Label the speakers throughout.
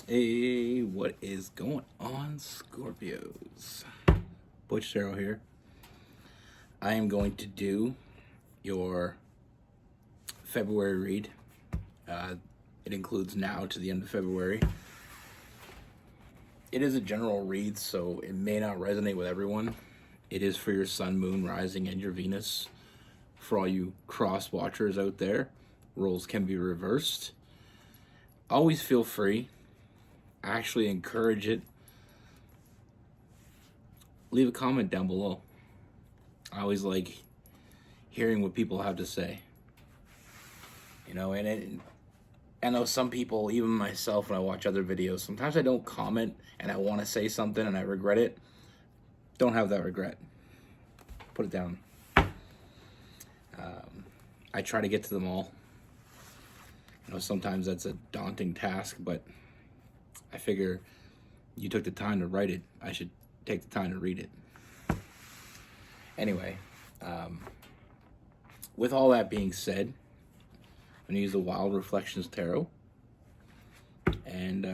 Speaker 1: Hey, what is going on, Scorpios? Butch Darrow here. I am going to do your February read. It includes now to the end of February. It is a general read, so it may not resonate with everyone. It is for your sun, moon, rising, and your Venus. For all you cross watchers out there, roles can be reversed. Always feel free. I actually encourage it. Leave a comment down below. I always like hearing what people have to say. And I know some people, even myself, when I watch other videos, sometimes I don't comment and I want to say something and I regret it. Don't have that regret. Put it down. I try to get to them all. Sometimes that's a daunting task, but I figure you took the time to write it. I should take the time to read it. Anyway, with all that being said, I'm going to use the Wild Reflections Tarot. And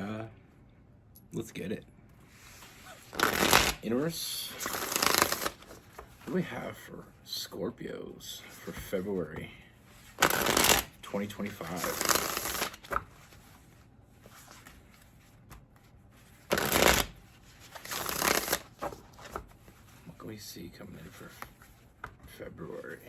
Speaker 1: let's get it. Universe, what do we have for Scorpios for February 2025? What can we see coming in for February?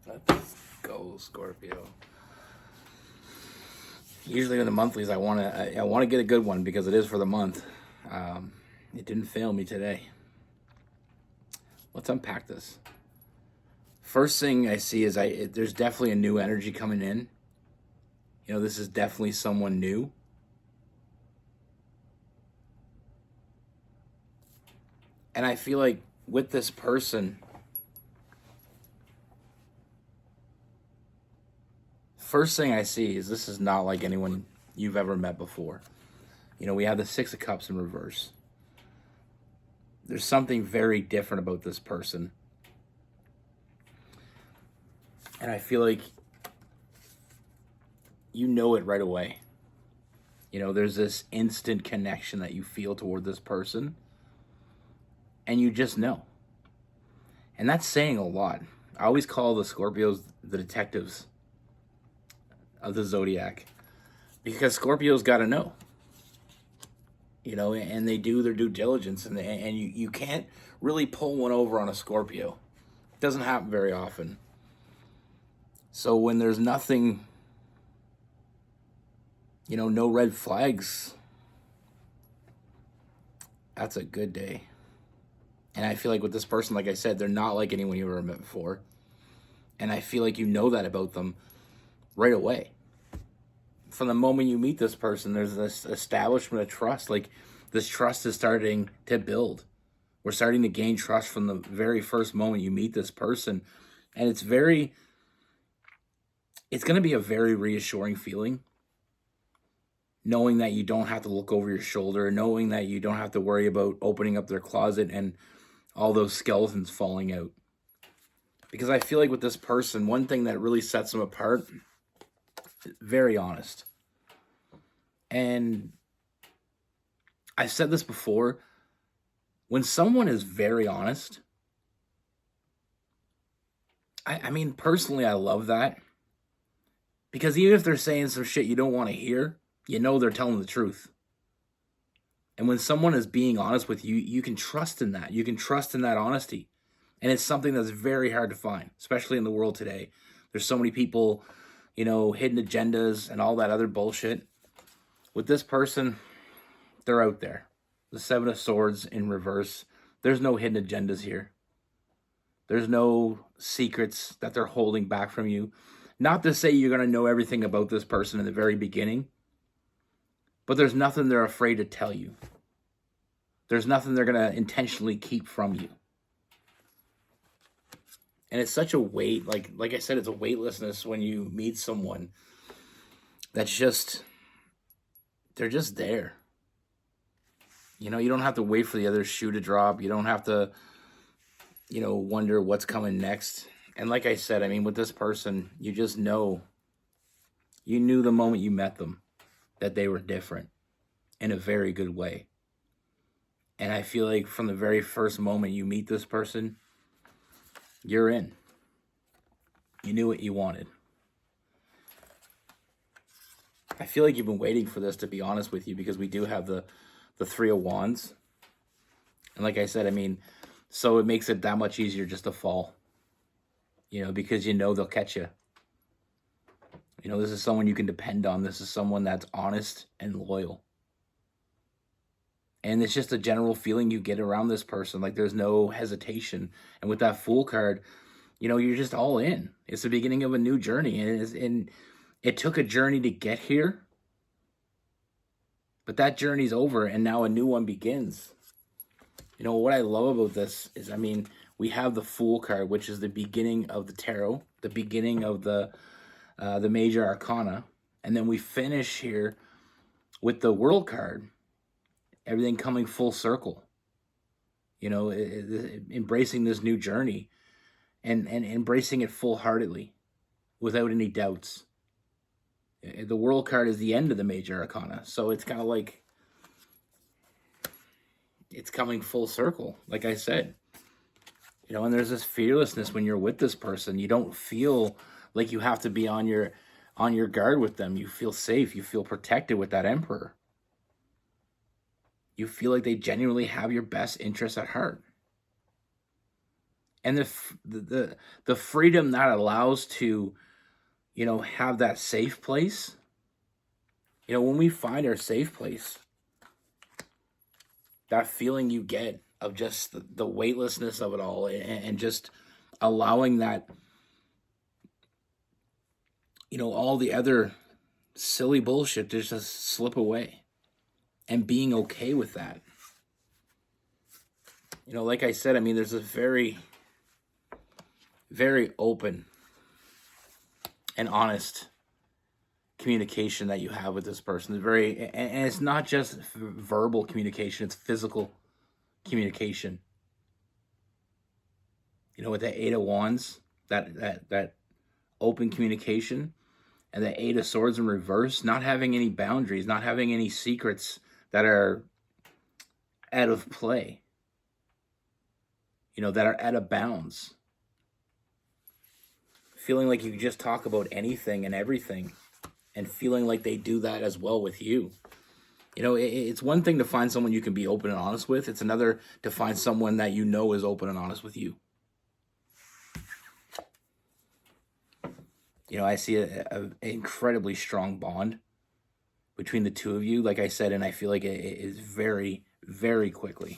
Speaker 1: Let's go, Scorpio. Usually in the monthlies, I want to get a good one because it is for the month. It didn't fail me today. Let's unpack this. First thing I see is there's definitely a new energy coming in. This is definitely someone new. And I feel like with this person, first thing I see is this is not like anyone you've ever met before. We have the Six of Cups in reverse. There's something very different about this person. And I feel like you know it right away. There's this instant connection that you feel toward this person. And you just know. And that's saying a lot. I always call the Scorpios the detectives of the zodiac, because Scorpios got to know, and they do their due diligence, and you can't really pull one over on a Scorpio. It doesn't happen very often. So when there's nothing, no red flags, that's a good day. And I feel like with this person, like I said, they're not like anyone you've ever met before. And I feel like you know that about them right away. From the moment you meet this person, there's this establishment of trust. Like, this trust is starting to build. We're starting to gain trust from the very first moment you meet this person. And it's going to be a very reassuring feeling. Knowing that you don't have to look over your shoulder, knowing that you don't have to worry about opening up their closet and all those skeletons falling out. Because I feel like with this person, one thing that really sets them apart, very honest. And I've said this before, when someone is very honest, I mean, personally, I love that. Because even if they're saying some shit you don't want to hear, they're telling the truth. And when someone is being honest with you, you can trust in that. You can trust in that honesty. And it's something that's very hard to find, especially in the world today. There's so many people, hidden agendas and all that other bullshit. With this person, they're out there. The Seven of Swords in reverse. There's no hidden agendas here. There's no secrets that they're holding back from you. Not to say you're going to know everything about this person in the very beginning, but there's nothing they're afraid to tell you. There's nothing they're going to intentionally keep from you. And it's such a weight, like I said, it's a weightlessness when you meet someone that's just, they're just there. You know, you don't have to wait for the other shoe to drop. You don't have to, you know, wonder what's coming next. And like I said, I mean, with this person, you just know, you knew the moment you met them that they were different in a very good way. And I feel like from the very first moment you meet this person, you're in. You knew what you wanted. I feel like you've been waiting for this, to be honest with you, because we do have the Three of Wands. And like I said, I mean, so it makes it that much easier just to fall. You know, because you know they'll catch you. You know, this is someone you can depend on. This is someone that's honest and loyal. And it's just a general feeling you get around this person. Like there's no hesitation. And with that Fool card, you know, you're just all in. It's the beginning of a new journey. And it took a journey to get here. But that journey's over and now a new one begins. You know, what I love about this is, I mean, we have the Fool card, which is the beginning of the tarot, the beginning of the major arcana. And then we finish here with the World card. Everything coming full circle, you know, embracing this new journey and embracing it full-heartedly without any doubts. The World card is the end of the major arcana. So it's kind of like, it's coming full circle, like I said. You know, and there's this fearlessness when you're with this person. You don't feel like you have to be on your guard with them. You feel safe. You feel protected with that Emperor. You feel like they genuinely have your best interests at heart. And the freedom that allows to, you know, have that safe place. You know, when we find our safe place, that feeling you get of just the weightlessness of it all, and just allowing that, you know, all the other silly bullshit to just slip away. And being okay with that. You know, like I said, I mean, there's a very, very open and honest communication that you have with this person. It's very, and it's not just verbal communication, it's physical communication. You know, with the Eight of Wands, that open communication, and the Eight of Swords in reverse, not having any boundaries, not having any secrets that are out of play, you know, that are out of bounds. Feeling like you can just talk about anything and everything, and feeling like they do that as well with you. You know, it's one thing to find someone you can be open and honest with. It's another to find someone that you know is open and honest with you. You know, I see an incredibly strong bond between the two of you, like I said, and I feel like it is very, very quickly.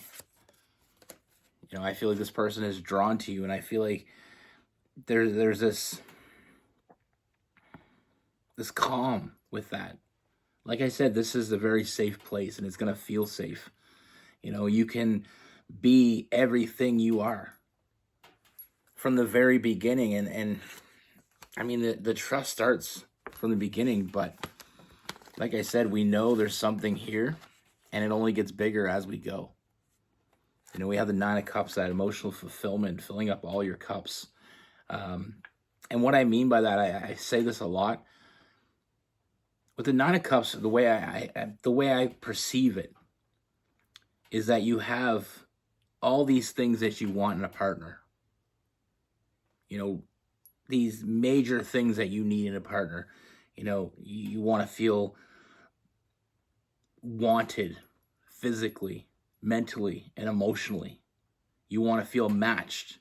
Speaker 1: You know, I feel like this person is drawn to you, and I feel like there's this calm with that. Like I said, this is a very safe place, and it's going to feel safe. You know, you can be everything you are from the very beginning, and I mean, the trust starts from the beginning, but like I said, we know there's something here, and it only gets bigger as we go. You know, we have the Nine of Cups, that emotional fulfillment, filling up all your cups. And what I mean by that, I say this a lot. With the Nine of Cups, the way I perceive it is that you have all these things that you want in a partner. You know, these major things that you need in a partner. You know, you want to feel wanted physically, mentally, and emotionally. You want to feel matched.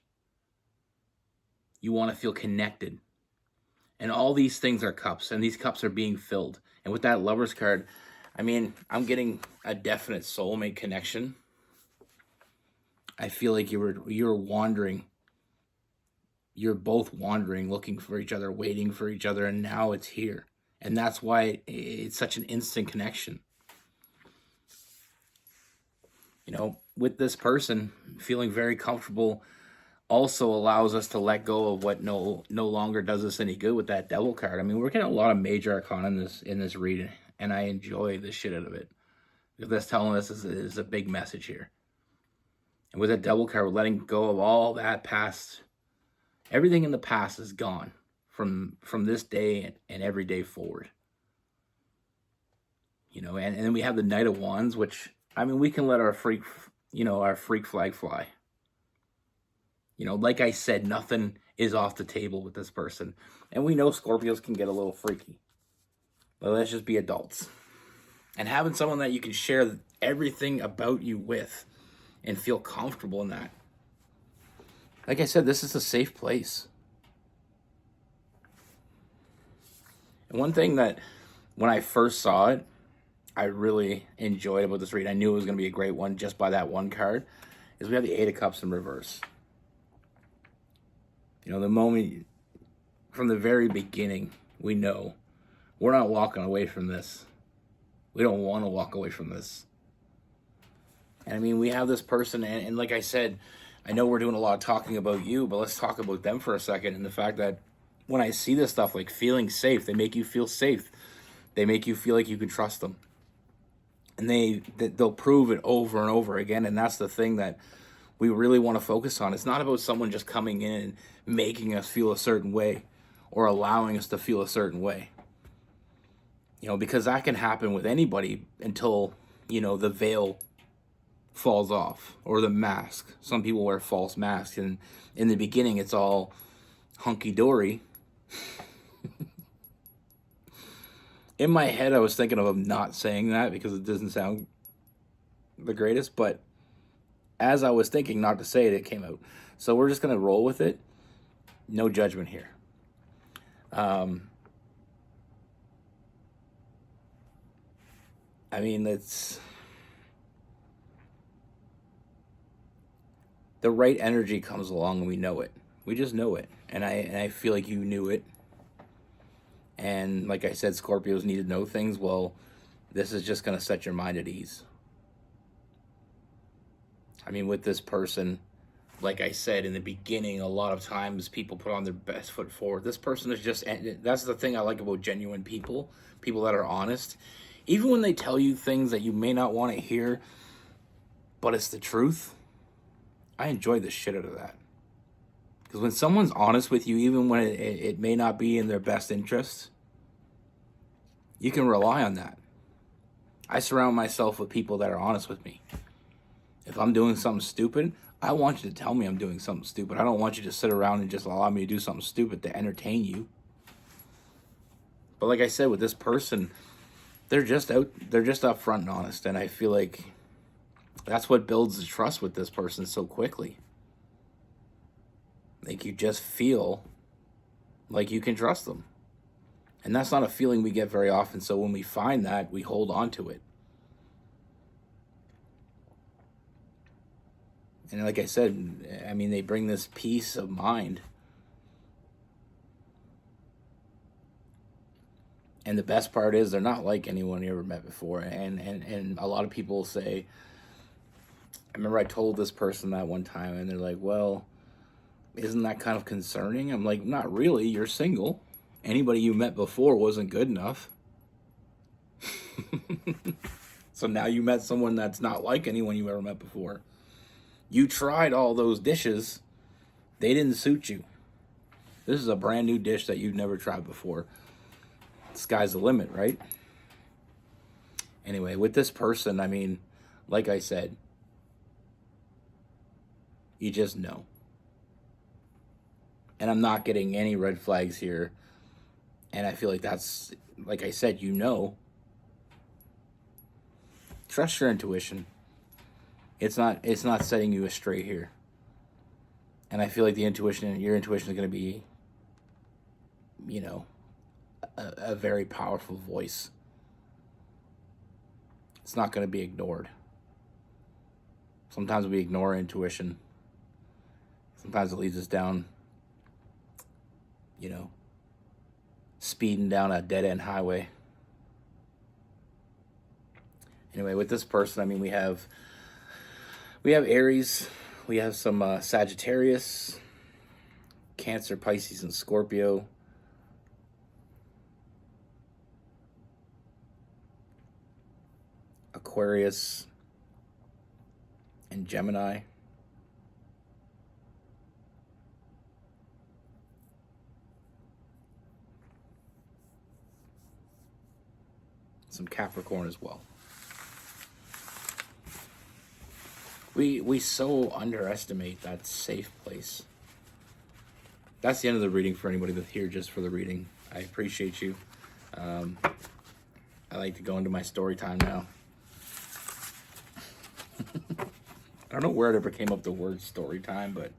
Speaker 1: You want to feel connected. And all these things are cups, and these cups are being filled. And with that Lover's card, I mean, I'm getting a definite soulmate connection. I feel like you're wandering. You're both wandering, looking for each other, waiting for each other, and now it's here. And that's why it's such an instant connection. You know, with this person, feeling very comfortable also allows us to let go of what no longer does us any good with that devil card. I mean, we're getting a lot of major arcana in this reading, and I enjoy the shit out of it. Because that's telling us is a big message here. And with that devil card, we're letting go of all that past. Everything in the past is gone from this day and every day forward. You know, and then we have the Knight of Wands, which, I mean, we can let our freak flag fly. You know, like I said, nothing is off the table with this person. And we know Scorpios can get a little freaky. But let's just be adults. And having someone that you can share everything about you with and feel comfortable in that. Like I said, this is a safe place. And one thing that, when I first saw it, I really enjoyed about this read, I knew it was going to be a great one just by that one card, is we have the Eight of Cups in reverse. You know, the moment, from the very beginning, we know we're not walking away from this. We don't want to walk away from this. And I mean, we have this person, and like I said, I know we're doing a lot of talking about you, but let's talk about them for a second. And the fact that when I see this stuff, like feeling safe, they make you feel safe. They make you feel like you can trust them. And they'll prove it over and over again. And that's the thing that we really want to focus on. It's not about someone just coming in and making us feel a certain way or allowing us to feel a certain way. You know, because that can happen with anybody until, you know, the veil falls off, or the mask. Some people wear false masks, and in the beginning it's all hunky-dory. In my head I was thinking of not saying that because it doesn't sound the greatest, but as I was thinking not to say it, it came out. So we're just going to roll with it. No judgment here. I mean, it's the right energy comes along and we know it. We just know it. And I feel like you knew it. And like I said, Scorpios need to know things. Well, this is just going to set your mind at ease. I mean, with this person, like I said in the beginning, a lot of times people put on their best foot forward. This person is just, that's the thing I like about genuine people, people that are honest. Even when they tell you things that you may not want to hear, but it's the truth, I enjoy the shit out of that. Because when someone's honest with you, even when it may not be in their best interest, you can rely on that. I surround myself with people that are honest with me. If I'm doing something stupid, I want you to tell me I'm doing something stupid. I don't want you to sit around and just allow me to do something stupid to entertain you. But like I said, with this person, they're just up front and honest. And I feel like that's what builds the trust with this person so quickly. Like, you just feel like you can trust them. And that's not a feeling we get very often. So when we find that, we hold on to it. And like I said, I mean, they bring this peace of mind. And the best part is they're not like anyone you ever met before. And a lot of people say, I remember I told this person that one time, and they're like, well, isn't that kind of concerning? I'm like, not really. You're single. Anybody you met before wasn't good enough. So now you met someone that's not like anyone you ever met before. You tried all those dishes. They didn't suit you. This is a brand new dish that you've never tried before. Sky's the limit, right? Anyway, with this person, I mean, like I said, you just know. And I'm not getting any red flags here. And I feel like that's, like I said, you know. Trust your intuition. It's not setting you astray here. And I feel like your intuition is going to be, you know, a very powerful voice. it's not going to be ignored. Sometimes we ignore intuition. Sometimes it leads us down, speeding down a dead-end highway. Anyway, with this person, I mean, we have Aries, we have some Sagittarius, Cancer, Pisces, and Scorpio. Aquarius and Gemini. Some Capricorn as well. We so underestimate that safe place. That's the end of the reading for anybody that's here just for the reading. I appreciate you. I like to go into my story time now. I don't know where it ever came up the word story time, but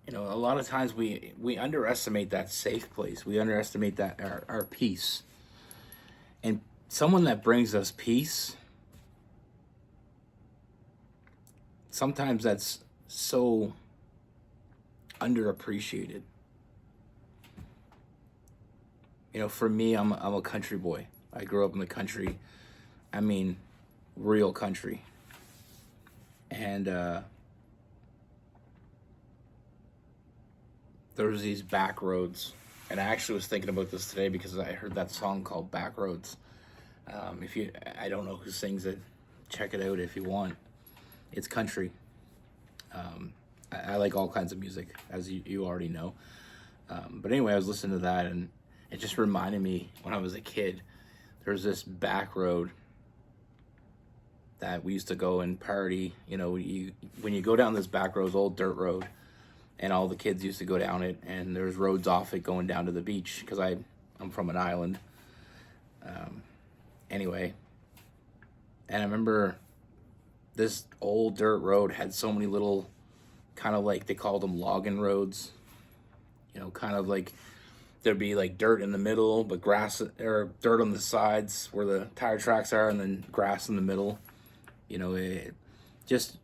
Speaker 1: a lot of times we underestimate that safe place. We underestimate that our peace. And someone that brings us peace, sometimes that's so underappreciated. For me, I'm a country boy. I grew up in the country. I mean, real country. And there was these back roads. And I actually was thinking about this today because I heard that song called Back Roads. I don't know who sings it. Check it out if you want. It's country. I like all kinds of music, as you already know. But anyway, I was listening to that, and it just reminded me when I was a kid, there was this back road that we used to go and party. When you go down this back road, old dirt road, and all the kids used to go down it, and there's roads off it going down to the beach, because I'm from an island. Anyway, and I remember this old dirt road had so many little, kind of like, they called them logging roads. Kind of like there'd be like dirt in the middle, but grass, or dirt on the sides where the tire tracks are, and then grass in the middle. It just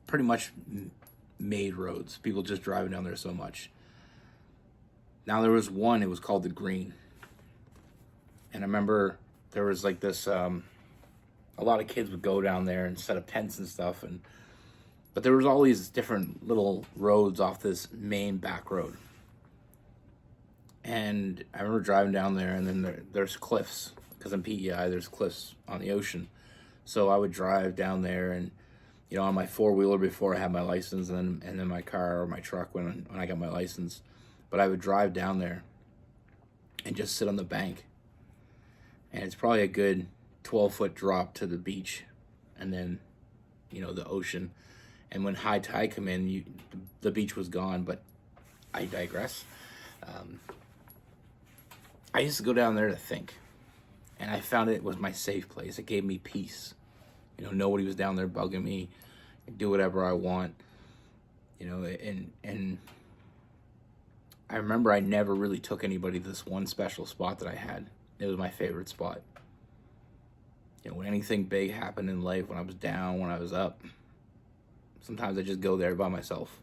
Speaker 1: pretty much made roads. People just driving down there so much. Now there was one, it was called the Green. And I remember there was like this, a lot of kids would go down there and set up tents and stuff. But there was all these different little roads off this main back road. And I remember driving down there, and then there's cliffs, because in PEI there's cliffs on the ocean. So I would drive down there, and on my four-wheeler before I had my license, and then my car or my truck when I got my license. But I would drive down there and just sit on the bank. And it's probably a good 12-foot drop to the beach, and then the ocean. And when high tide come in, the beach was gone. But I digress. I used to go down there to think, and I found it was my safe place. It gave me peace. Nobody was down there bugging me. I do whatever I want. And I remember I never really took anybody to this one special spot that I had. It was my favorite spot. When anything big happened in life, when I was down, when I was up, sometimes I just go there by myself.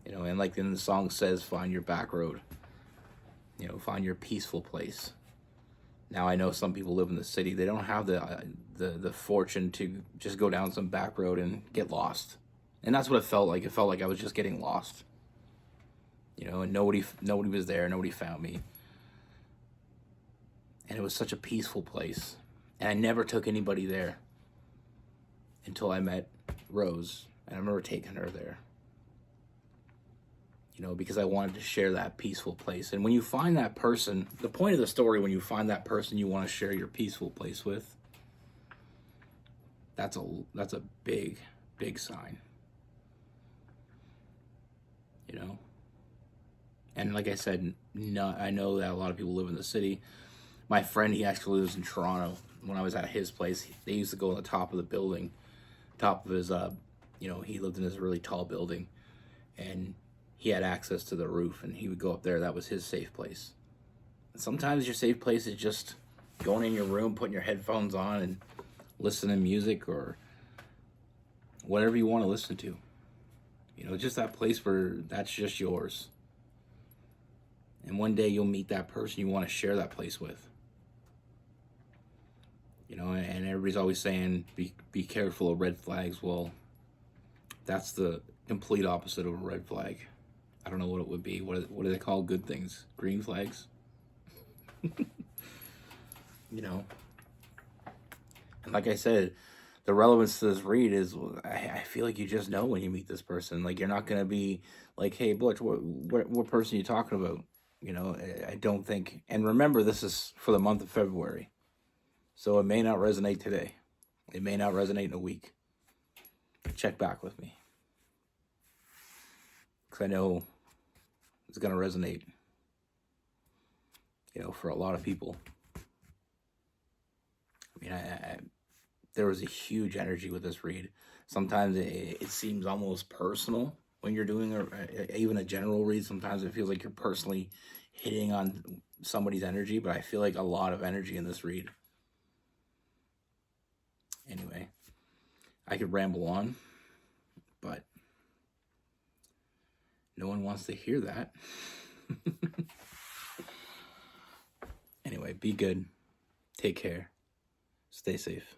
Speaker 1: And like in the song says, find your back road. Find your peaceful place. Now I know some people live in the city. They don't have the fortune to just go down some back road and get lost. And that's what it felt like. It felt like I was just getting lost. And nobody was there. Nobody found me. And it was such a peaceful place. And I never took anybody there until I met Rose. And I remember taking her there. Because I wanted to share that peaceful place. And when you find that person, the point of the story, when you find that person you want to share your peaceful place with, that's a big, big sign. And like I said, I know that a lot of people live in the city. My friend, he actually lives in Toronto. When I was at his place, they used to go on the top of the building, top of his, he lived in this really tall building, and he had access to the roof, and he would go up there. That was his safe place. And sometimes your safe place is just going in your room, putting your headphones on and listening to music or whatever you want to listen to. You know, just that place where that's just yours. And one day you'll meet that person you want to share that place with. You know, and everybody's always saying, be careful of red flags. Well, that's the complete opposite of a red flag. I don't know what it would be. What do they call good things? Green flags? You know? And like I said, the relevance to this read is I feel like you just know when you meet this person. Like, you're not going to be like, hey, Butch, what person are you talking about? You know, I don't think. And remember, this is for the month of February. So it may not resonate today. It may not resonate in a week. Check back with me. Because I know it's going to resonate, you know, for a lot of people. I mean, there was a huge energy with this read. Sometimes it seems almost personal when you're doing even a general read. Sometimes it feels like you're personally hitting on somebody's energy, but I feel like a lot of energy in this read. Anyway, I could ramble on, but no one wants to hear that. Anyway, be good. Take care. Stay safe.